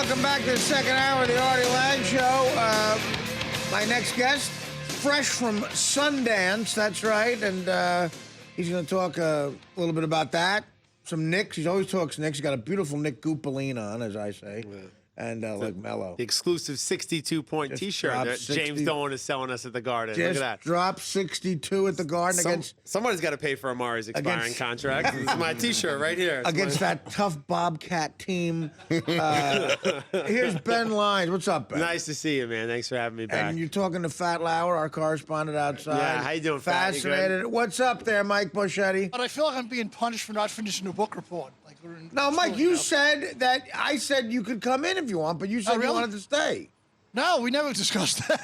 Welcome back to the second hour of the Artie Lange Show. My next guest, fresh from Sundance, that's right, and he's going to talk a little bit about that. Some Knicks. He always talks Knicks. He's got a beautiful Nick Goupilline on, as I say. Yeah. And like Mello. The exclusive 62-point T-shirt that James Dolan is selling us at the Garden. Look at that. Drop 62 at the Garden against... Somebody's got to pay for Amari's expiring contract. This is my T-shirt right here. Against that tough Bobcat team. Here's Ben Lyons. What's up, Ben? Nice to see you, man. Thanks for having me back. And you're talking to Fat Lauer, our correspondent outside. Yeah, how you doing, Fat? Fascinated. What's up there, Mike Boschetti? But I feel like I'm being punished for not finishing the book report. No, Mike, you said that I said you could come in if you want, but you said you wanted to stay. No, we never discussed that.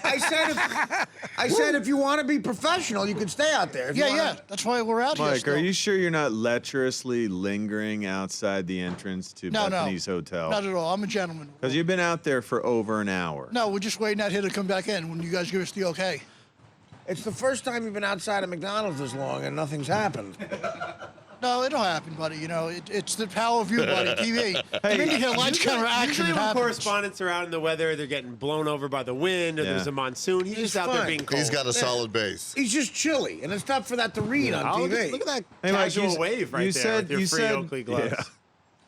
I said if you want to be professional, you could stay out there. Yeah. That's why we're out here. Mike, are you sure you're not lecherously lingering outside the entrance to Bethany's hotel? Not at all. I'm a gentleman. Because you've been out there for over an hour. No, we're just waiting out here to come back in when you guys give us the okay. It's the first time you've been outside of McDonald's this long and nothing's happened. No, it'll happen, buddy. You know, it's the power of you, buddy. TV. Hey, maybe you lights, camera, action. Usually when correspondents are out in the weather, they're getting blown over by the wind, or there's a monsoon. He's just out there being cold. He's got a solid base. He's just chilly, and it's tough for that to read on TV. Look at that casual wave right there with your free Oakley gloves. Yeah.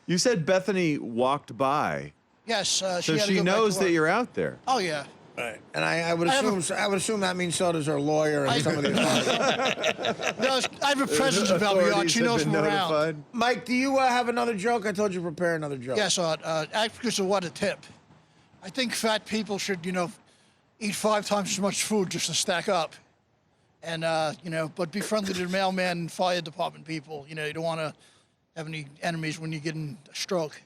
You said Bethany walked by. Yes, so she knows that you're out there. Oh yeah. Right. And I would assume that means so does her lawyer and some of the others. I have a presence about me on. She knows from around. Mike, do you have another joke? I told you to prepare another joke. Yes, actors are what a tip. I think fat people should, eat 5 times as much food just to stack up. And, but be friendly to the mailman and fire department people. You don't want to have any enemies when you're getting a stroke.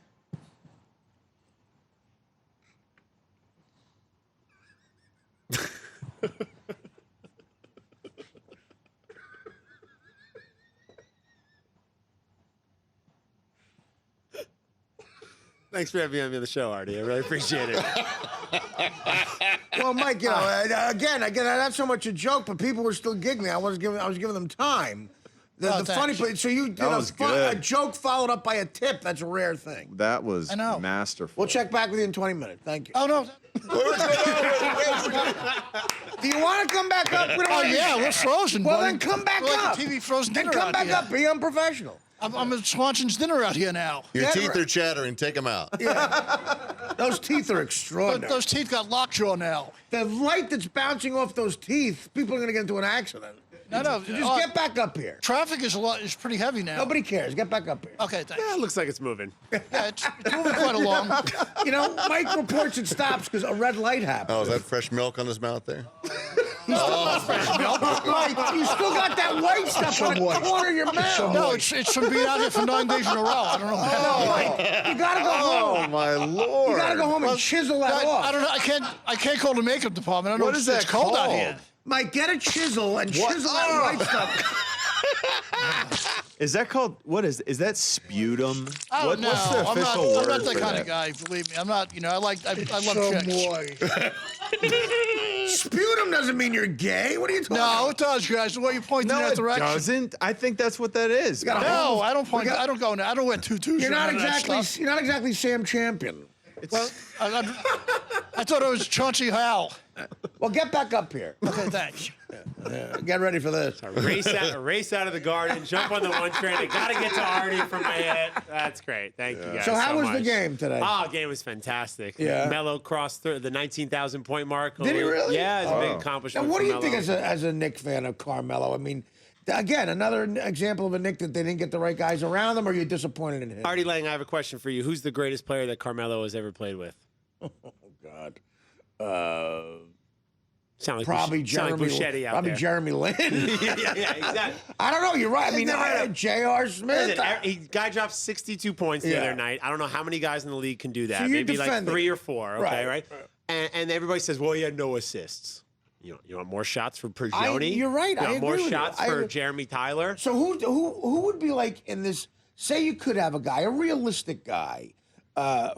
Thanks for having me on the show, Artie. I really appreciate it. Well, Mike, again, not so much a joke, but people were still giggling. I was giving them time. The funny part, so you did a joke followed up by a tip. That's a rare thing. That was masterful. We'll check back with you in 20 minutes. Thank you. Oh, no. Do you want to come back up? We're frozen. Well, buddy. then come back we're up. Like a TV frozen dinner. Then come back up. Be unprofessional. I'm at Swanson's dinner out here now. Your teeth are chattering. Take them out. Yeah. Those teeth are extraordinary. Those teeth got lockjaw now. The light that's bouncing off those teeth, people are going to get into an accident. No. Just get back up here. Traffic is pretty heavy now. Nobody cares. Get back up here. Okay, thanks. Yeah, it looks like it's moving. Yeah, it's moving quite along. Mike reports it stops because a red light happened. Oh, is that fresh milk on his mouth there? Fresh milk. Mike, you still got that white stuff on the corner of your mouth. No, it's from being out here for 9 days in a row. I don't know what happened. Mike, you gotta go home. Oh my Lord! You gotta go home and chisel that off. I don't know. I can't call the makeup department. I don't know. What is that it's cold out here. Mike, get a chisel and chisel that white stuff. Is that called, is that sputum? I don't know. What's the official word I'm not that for kind that? of guy, believe me. I'm not, I love chicks. Sputum doesn't mean you're gay. What are you talking about? No, it does, guys. The way you're pointing in No, that it direction. doesn't. I think that's what that is. No, I don't point. I don't go. I don't wear tutus. You're not exactly Sam Champion. Well, I thought it was Chauncey Howell. Well, get back up here. Okay, thanks. Get ready for this. Race out of the Garden, jump on the one train. I got to get to Artie from my head. That's great. Thank you guys So how was much. the game today? The game was fantastic. Yeah. Melo crossed the 19,000 point mark. Did he really? Yeah, it's a big accomplishment. Now, what do you for think Melo. as a Knicks fan of Carmelo? I mean, again, another example of a Knick that they didn't get the right guys around them, or you're disappointed in him? Artie Lange, I have a question for you. Who's the greatest player that Carmelo has ever played with? Oh, God. Sound like Probably Jeremy Lin. yeah, exactly. I don't know. You're right. I mean, J.R. Smith. Guy dropped 62 points the other night. I don't know how many guys in the league can do that. So Maybe like 3 or 4. Okay, right? And everybody says, well, he had no assists. You want more shots for Prigioni? You're right. You I want more agree with shots you. for Jeremy Tyler? So who would be like in this? Say you could have a guy, a realistic guy,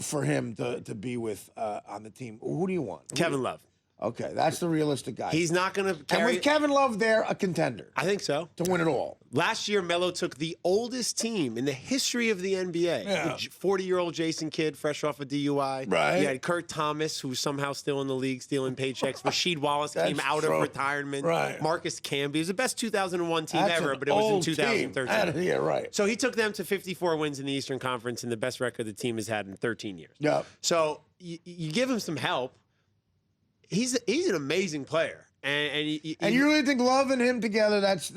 for him to be with on the team. Who do you want? Kevin Love. Okay, that's the realistic guy. He's not going to carry. And with Kevin Love there, a contender I think so. to win it all. Last year, Melo took the oldest team in the history of the NBA. Yeah. 40-year-old Jason Kidd, fresh off a DUI. Right. You had Kurt Thomas, who's somehow still in the league, stealing paychecks. Rasheed Wallace came That's out true. of retirement. Right. Marcus Camby. It was the best 2001 team That's ever, an but it was in old 2013. team. Yeah, right. So he took them to 54 wins in the Eastern Conference and the best record the team has had in 13 years. Yep. So you give him some help. He's an amazing player. And you really think Love and him together, that's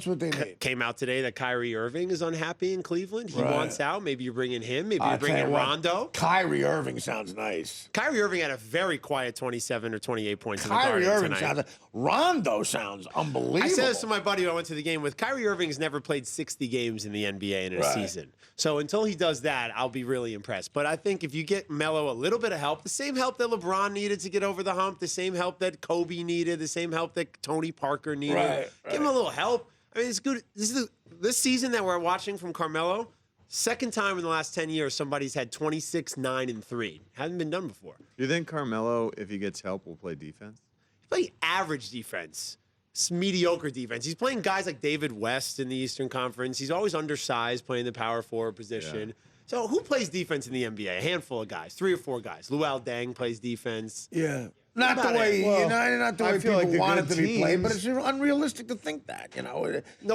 what they need? came out today that Kyrie Irving is unhappy in Cleveland. He Right. wants out. Maybe you're bringing him. Maybe I'll you're bringing tell you what, Rondo. Kyrie Irving sounds nice. Kyrie Irving had a very quiet 27 or 28 points in the Kyrie Garden Irving tonight. sounds. Rondo sounds unbelievable. I said this to my buddy who I went to the game with. Kyrie Irving's never played 60 games in the NBA in a Right. season. So until he does that, I'll be really impressed. But I think if you get Melo a little bit of help, the same help that LeBron needed to get over the hump, the same help that Kobe needed, the same help that Tony Parker needed, Right, give him a little help. I mean, it's good. This season that we're watching from Carmelo, second time in the last 10 years somebody's had 26, 9, and 3. Hasn't been done before. You think Carmelo, if he gets help, will play defense? He played average defense. It's mediocre defense. He's playing guys like David West in the Eastern Conference. He's always undersized, playing the power forward position. Yeah. So who plays defense in the NBA? A handful of guys, 3 or 4 guys. Luol Deng plays defense. Yeah. Not the about way it. not the I way feel people like the want it good to be played, but teams- it's unrealistic to think that. No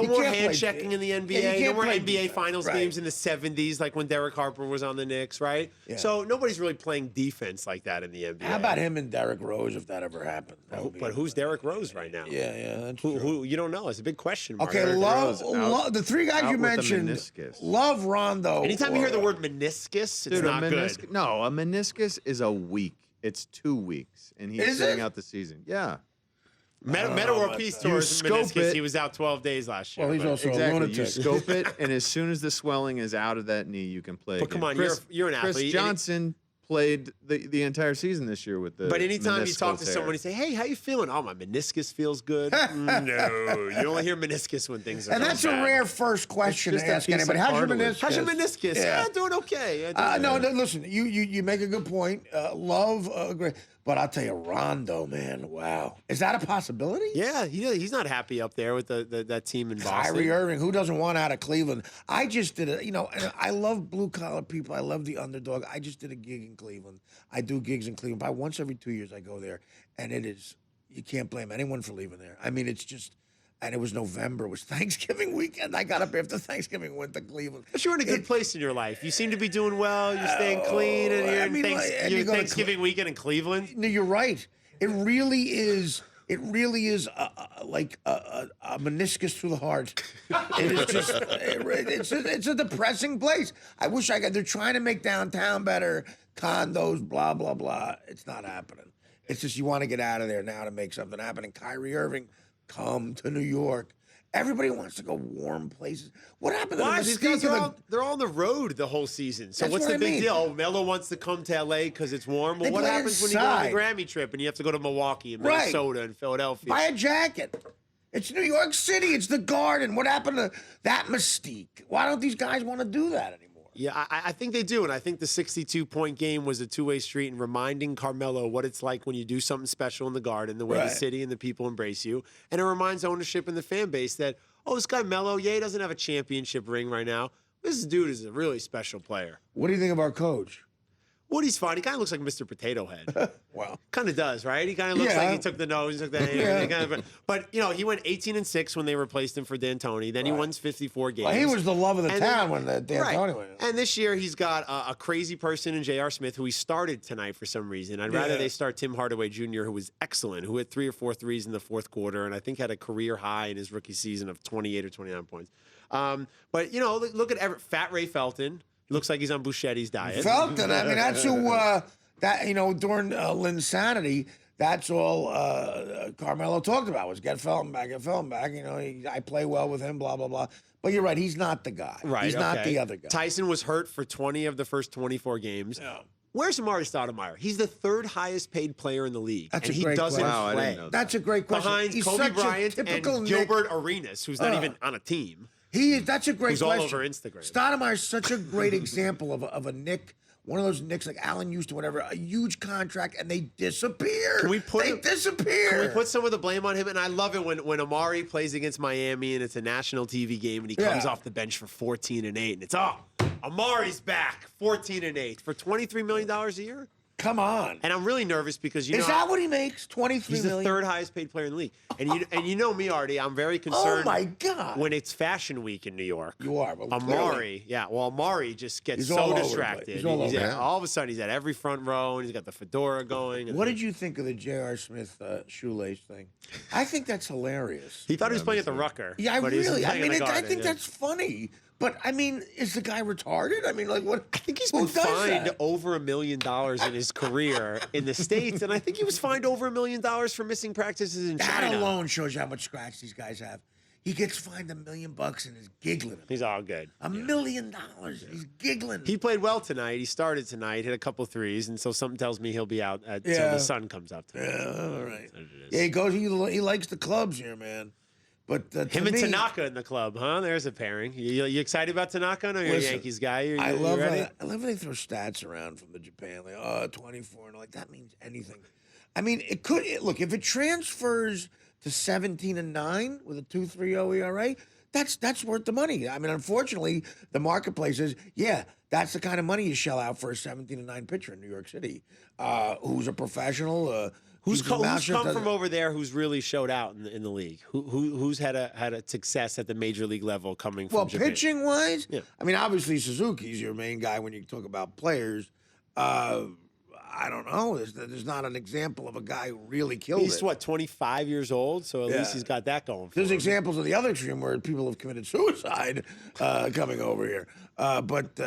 You more can't play- hand checking in the Yeah, NBA. you No can't more play NBA defense. Finals Right. games in the 70s, like when Derek Harper was on the Knicks, right? Yeah. So nobody's really playing defense like that in the NBA. How about him and Derrick Rose if that ever happened? That would be- But who's Derrick Rose right now? Yeah, that's Who, true. who you don't know? It's a big question mark. Okay, Derrick Love, Rose out- Love, the three guys out you with the mentioned, meniscus. Love, Rondo. Anytime you hear the or- word meniscus, it's Dude, not a good. No, a meniscus is a week. It's 2 weeks, and he's Is sitting it? out the season. Yeah. Meta World Peace Tour is scope meniscus. it. He was out 12 days last year. Well, he's but- also a Exactly. You lunatic. scope it, and as soon as the swelling is out of that knee, you can play. But come again. on, Chris, you're an athlete. Chris Johnson played the entire season this year with the. But anytime you talk to meniscal tear. someone, you say, "Hey, how you feeling?" "Oh, my meniscus feels good." No, you only hear meniscus when things are. And going that's a bad. rare first question to just a ask piece anybody. of How's your cartilage. meniscus? How's your meniscus? Yeah. Doing okay. Yeah, doing No, okay. listen, you make a good point. Love, great. But I'll tell you, Rondo, man, wow. Is that a possibility? Yeah, he's not happy up there with that team in Boston. Kyrie Irving, who doesn't want out of Cleveland? I just did and I love blue-collar people. I love the underdog. I just did a gig in Cleveland. I do gigs in Cleveland. About once every 2 years I go there, and you can't blame anyone for leaving there. I mean, it's just, and it was November. It was Thanksgiving weekend. I got up after Thanksgiving, went to Cleveland. But you're in a good place in your life. You seem to be doing well. You're staying clean, and you're I mean, and you you're go to Thanksgiving weekend in Cleveland. No, you're right. It really is. It really is like a meniscus through the heart. It is just. It's a depressing place. I wish I could. They're trying to make downtown better, condos, blah blah blah. It's not happening. It's just you want to get out of there now to make something happen. And Kyrie Irving, come to New York. Everybody wants to go warm places. What happened to Why? the These mystique guys of are the- all, they're all on the road the whole season. So That's what's what the I big mean. deal? Oh, Melo wants to come to LA because it's warm. Well, They what play happens when you go on the inside. Grammy trip and you have to go to Milwaukee and Right. Minnesota and Philadelphia? Buy a jacket. It's New York City. It's the Garden. What happened to that mystique? Why don't these guys want to do that anymore? Yeah, I think they do, and I think the 62-point game was a two-way street in reminding Carmelo what it's like when you do something special in the Garden, the way the Right. city and the people embrace you, and it reminds ownership and the fan base that, oh, this guy Melo, yeah, he doesn't have a championship ring right now. This dude is a really special player. What do you think of our coach? Woody's fine. He kind of looks like Mr. Potato Head. Wow. Kind of does, right? He kind of looks Yeah. like he took the nose, he took the Yeah. kind of, but he went 18-6 when they replaced him for D'Antoni. Then he won 54 games. Well, he was the love of the And town then- when the D'Antoni went. And this year he's got a crazy person in J.R. Smith who he started tonight for some reason. I'd rather Yeah. they start Tim Hardaway Jr., who was excellent, who hit 3 or 4 threes in the fourth quarter, and I think had a career high in his rookie season of 28 or 29 points. But look at Fat Ray Felton. He looks like he's on Bouchetti's diet. Felton, I mean, that's who, during Linsanity, that's all Carmelo talked about was get Felton back. I play well with him, blah, blah, blah. But you're right, he's not the guy. Right, He's not okay. the other guy. Tyson was hurt for 20 of the first 24 games. Yeah. Where's Amari Stoudemire? He's the third highest paid player in the league, That's and a he great doesn't question. Wow, I play. didn't know that. That's a great question. Behind He's Kobe such Bryant a typical and Nick. Gilbert Arenas, who's not even on a team. That's a great Who's all question. over Instagram. Stoudemire's such a great example of a Nick one of those Knicks like Allen Houston, whatever, a huge contract, and they disappear. They disappear. Can we put some of the blame on him? And I love it when Amari plays against Miami and it's a national TV game and he comes off the bench for 14 and 8, and it's Amari's back, 14 and 8 for $23 million a year. Come on. And I'm really nervous because is that what he makes? 23 he's million? the third highest paid player in the league. And you know me, Artie. I'm very concerned. Oh my God. When it's Fashion Week in New York. You are. Well, Amari, Amari just gets so distracted. All of a sudden, he's at every front row and he's got the fedora going. What did you think of the J.R. Smith shoelace thing? I think that's hilarious. He thought he was playing at the Rucker. Yeah, I think that's funny. But I mean, is the guy retarded? I mean, like what? I think he's been fined over $1 million in his career in the States, and I think he was fined over $1 million for missing practices in China. That alone shows you how much scratch these guys have. He gets fined $1 million and is giggling. He's all good. $1 million. He's giggling. He played well tonight. He started tonight, hit a couple threes, and so something tells me he'll be out until the sun comes up tonight. Yeah, all right. Yeah, he goes. He likes the clubs here, man. But him and Tanaka in the club, huh? There's a pairing. You excited about Tanaka? No, you're a Yankees guy. I love when they throw stats around from the Japan. Like, 24 and like that means anything. I mean, it could look if it transfers to 17 and 9 with a 2.30 ERA. That's worth the money. I mean, unfortunately, the marketplace is that's the kind of money you shell out for a 17 and 9 pitcher in New York City, who's a professional. Who's come from over there? Who's really showed out in the league? Who's had a success at the major league level coming from Japan? Pitching wise, I mean, obviously Suzuki's your main guy when you talk about players. I don't know. There's not an example of a guy who really killed He's 25 years old, so at least he's got that going for him. There's examples of the other extreme where people have committed suicide coming over here. But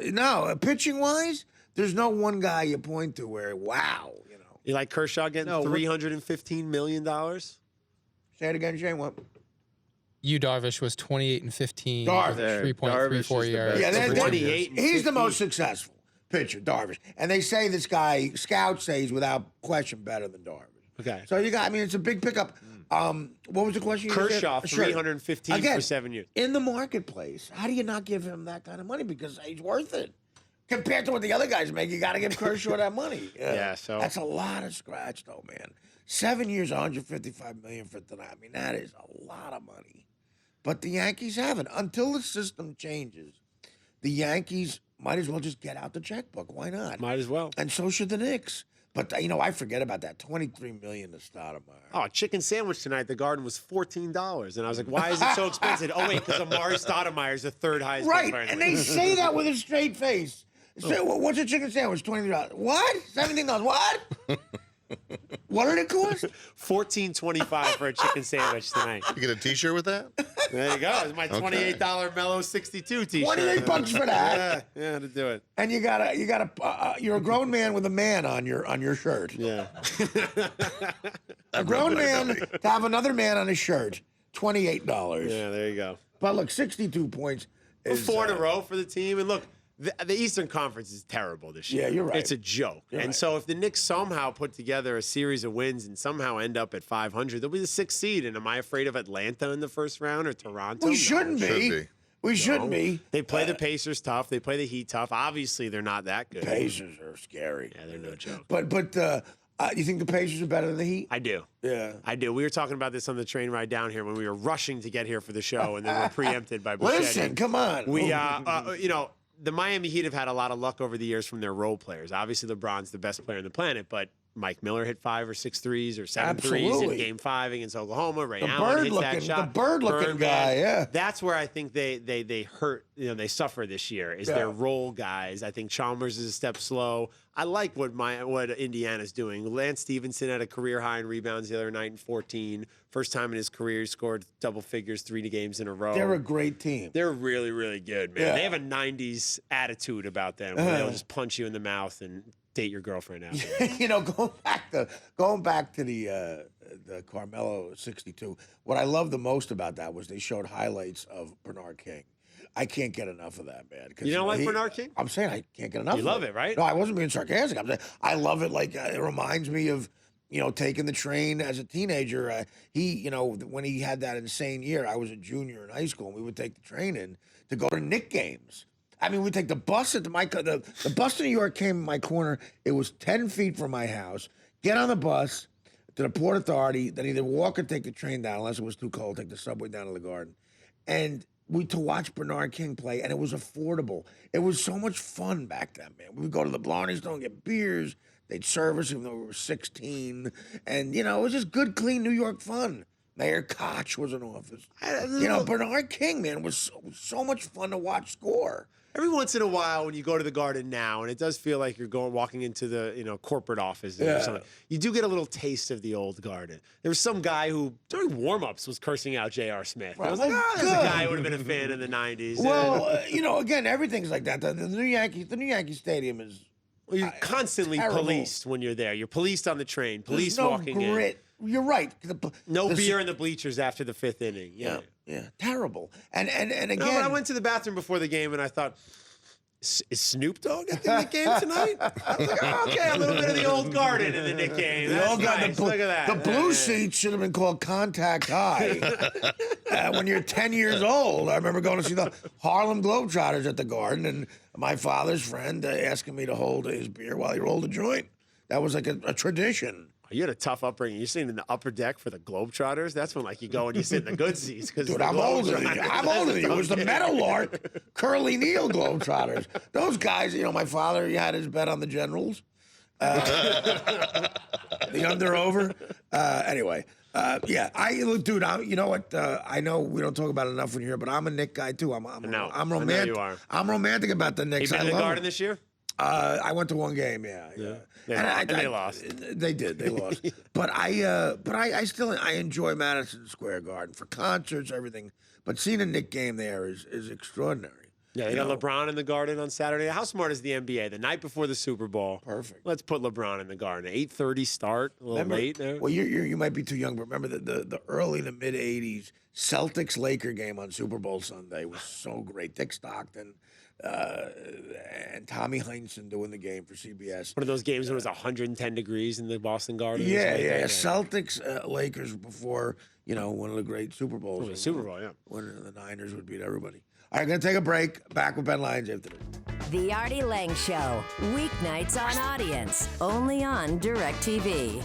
no, pitching wise, there's no one guy you point to where wow. You like Kershaw getting $315 million? Say it again, Shane. What? Darvish was 28 and 15. Darvish. 3.34 ERA. Yeah, 28. He's the most successful pitcher, Darvish. And they say this guy, scouts say he's without question better than Darvish. Okay. So it's a big pickup. What was the question? Kershaw, 315 for 7 years. In the marketplace, how do you not give him that kind of money? Because he's worth it. Compared to what the other guys make, you got to give Kershaw that money. So that's a lot of scratch, though, man. 7 years, $155 million for tonight. I mean, that is a lot of money. But the Yankees haven't. Until the system changes, the Yankees might as well just get out the checkbook. Why not? Might as well. And so should the Knicks. But I forget about that. $23 million to Stoudemire. Oh, chicken sandwich tonight at the Garden was $14, and I was like, "Why is it so expensive?" Oh wait, because Amari Stoudemire is the third highest. Right, and they say that with a straight face. Say, what's a chicken sandwich? $23. What? $17. What? What did it cost? $14.25 for a chicken sandwich tonight. You get a T-shirt with that? There you go. It's my $28 Mellow 62 T-shirt. $28 for that. Yeah, to do it. And you're a grown man with a man on your shirt. Yeah. A grown man to have another man on his shirt. $28. Yeah, there you go. But look, 62 points. Is, 4 in a row for the team, and look. The Eastern Conference is terrible this year. Yeah, you're right. It's a joke. So if the Knicks somehow put together a series of wins and somehow end up at 500, they'll be the 6th seed. And am I afraid of Atlanta in the first round or Toronto? We shouldn't be. We shouldn't be. They play the Pacers tough. They play the Heat tough. Obviously, they're not that good. Pacers are scary. Yeah, they're no joke. But you think the Pacers are better than the Heat? I do. Yeah. I do. We were talking about this on the train ride down here when we were rushing to get here for the show, and then we're preempted by Buschetti. Listen, come on. We, the Miami Heat have had a lot of luck over the years from their role players. Obviously, LeBron's the best player on the planet, but Mike Miller hit 5 or 6 threes or 7 threes in Game 5 against Oklahoma. Ray Allen hit that shot. The bird-looking guy, yeah. That's where I think they hurt. They suffer this year. Is their role guys? I think Chalmers is a step slow. I like what Indiana's doing. Lance Stevenson had a career high in rebounds the other night in 14. First time in his career he scored double figures 3 games in a row. They're a great team. They're really, really good, man. Yeah. They have a 90s attitude about them where they'll just punch you in the mouth and date your girlfriend after. Going back to the Carmelo 62, what I love the most about that was they showed highlights of Bernard King. I can't get enough of that, man. You don't like Bernard King? I'm saying I can't get enough of it. You love it, right? No, I wasn't being sarcastic. I'm saying I love it. Like, it reminds me of, taking the train as a teenager. When he had that insane year, I was a junior in high school, and we would take the train in to go to Knicks games. I mean, we take the bus at the bus to New York came in my corner. It was 10 feet from my house. Get on the bus to the Port Authority, then either walk or take the train down, unless it was too cold, take the subway down to the Garden. And to watch Bernard King play, and it was affordable. It was so much fun back then, man. We would go to the Blarney Store and get beers. They'd serve us even though we were 16. And, it was just good, clean New York fun. Mayor Koch was in office. Bernard King, man, was so much fun to watch score. Every once in a while, when you go to the Garden now, and it does feel like you're walking into the corporate office or something, you do get a little taste of the old Garden. There was some guy who during warm-ups was cursing out J.R. Smith. I was like, there's a guy who would have been a fan in the '90s. Well, again, everything's like that. The New Yankee Stadium is. Well, you're constantly policed when you're there. You're policed on the train. Police There's no walking grit. You're right. No beer in the bleachers after the 5th inning. Yeah, terrible. And again, no, but I went to the bathroom before the game and I thought, is Snoop Dogg at the Knick game tonight? I was like, okay, a little bit of the old Garden in the Knick game. That's nice. Look at that. The blue seats should have been called Contact High. When you're 10 years old, I remember going to see the Harlem Globetrotters at the Garden, and my father's friend asking me to hold his beer while he rolled a joint. That was like a tradition. You had a tough upbringing. You're sitting in the upper deck for the Globetrotters. That's when you go and you sit in the good seats. Dude, I'm older than you. I'm older than you. It was the Meadowlark, Curly Neal Globetrotters. Those guys, my father, he had his bet on the Generals. The under-over. Anyway, dude, you know what? I know we don't talk about it enough when you're here, but I'm a Knick guy, too. I'm romantic. I know you are. I'm romantic about the Knicks. You been to the Garden this year? I went to one game, yeah. They lost. They did. They lost. But I still enjoy Madison Square Garden for concerts, everything. But seeing a Knick game there is extraordinary. Yeah, they got LeBron in the Garden on Saturday. How smart is the NBA? The night before the Super Bowl. Perfect. Let's put LeBron in the Garden. 8:30 start. A little late there. Well, you might be too young, but remember the early to mid '80s Celtics-Laker game on Super Bowl Sunday was so great. Dick Stockton. And Tommy Heinsohn doing the game for CBS. One of those games when it was 110 degrees in the Boston Garden. Yeah. Celtics, Lakers before, one of the great Super Bowls. Super Bowl, yeah. When the Niners would beat everybody. All right, going to take a break. Back with Ben Lyons after this. The Artie Lange Show. Weeknights on Audience. Only on DirecTV.